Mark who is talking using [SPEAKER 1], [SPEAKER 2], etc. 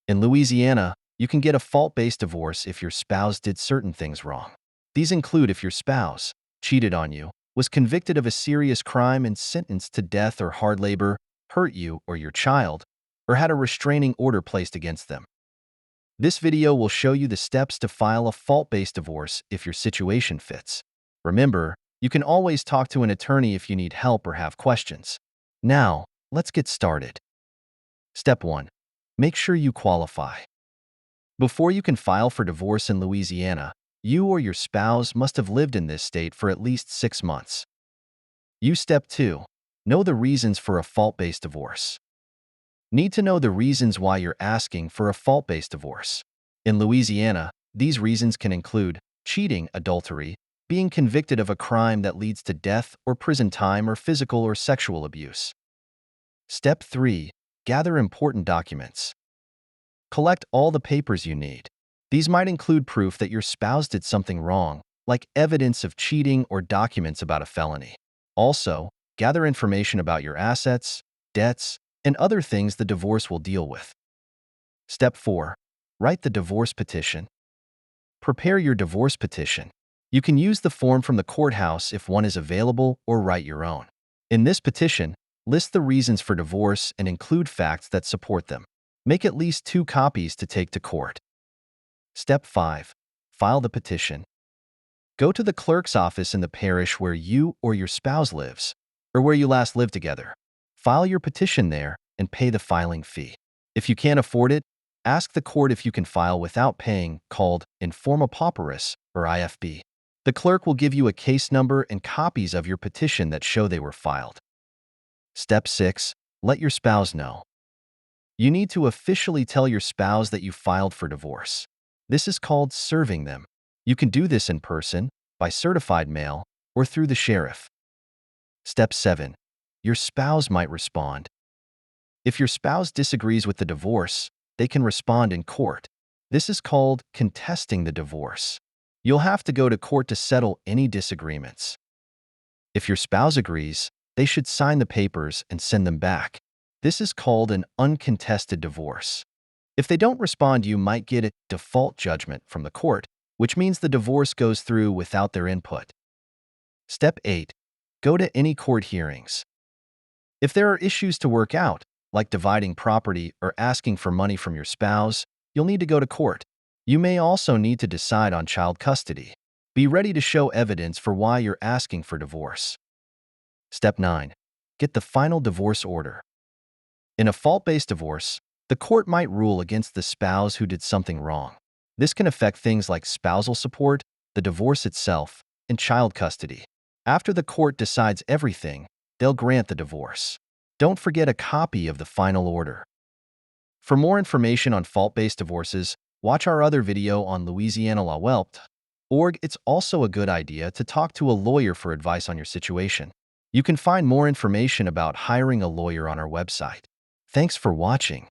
[SPEAKER 1] In Louisiana, you can get a fault-based divorce if your spouse did certain things wrong. These include if your spouse cheated on you, was convicted of a serious crime and sentenced to death or hard labor, hurt you or your child, or had a restraining order placed against them. This video will show you the steps to file a fault-based divorce if your situation fits. Remember, you can always talk to an attorney if you need help or have questions. Now, let's get started. Step 1. Make sure you qualify. Before you can file for divorce in Louisiana, you or your spouse must have lived in this state for at least 6 months. Step 2. Know the reasons for a fault-based divorce. Need to know the reasons why you're asking for a fault-based divorce. In Louisiana, these reasons can include cheating, adultery, being convicted of a crime that leads to death or prison time, or physical or sexual abuse. Step 3. Gather important documents. Collect all the papers you need. These might include proof that your spouse did something wrong, like evidence of cheating or documents about a felony. Also, gather information about your assets, debts, and other things the divorce will deal with. Step 4. Write the divorce petition. Prepare your divorce petition. You can use the form from the courthouse if one is available, or write your own. In this petition, list the reasons for divorce and include facts that support them. Make at least 2 copies to take to court. Step 5. File the petition. Go to the clerk's office in the parish where you or your spouse lives, or where you last lived together. File your petition there and pay the filing fee. If you can't afford it, ask the court if you can file without paying, called Informa Pauperis, or IFB. The clerk will give you a case number and copies of your petition that show they were filed. Step 6. Let your spouse know. You need to officially tell your spouse that you filed for divorce. This is called serving them. You can do this in person, by certified mail, or through the sheriff. Step 7. Your spouse might respond. If your spouse disagrees with the divorce, they can respond in court. This is called contesting the divorce. You'll have to go to court to settle any disagreements. If your spouse agrees, they should sign the papers and send them back. This is called an uncontested divorce. If they don't respond, you might get a default judgment from the court, which means the divorce goes through without their input. Step 8. Go to any court hearings. If there are issues to work out, like dividing property or asking for money from your spouse, you'll need to go to court. You may also need to decide on child custody. Be ready to show evidence for why you're asking for divorce. Step 9. Get the final divorce order. In a fault-based divorce, the court might rule against the spouse who did something wrong. This can affect things like spousal support, the divorce itself, and child custody. After the court decides everything, they'll grant the divorce. Don't forget a copy of the final order. For more information on fault-based divorces, watch our other video on Louisiana law. It's also a good idea to talk to a lawyer for advice on your situation. You can find more information about hiring a lawyer on our website. Thanks for watching.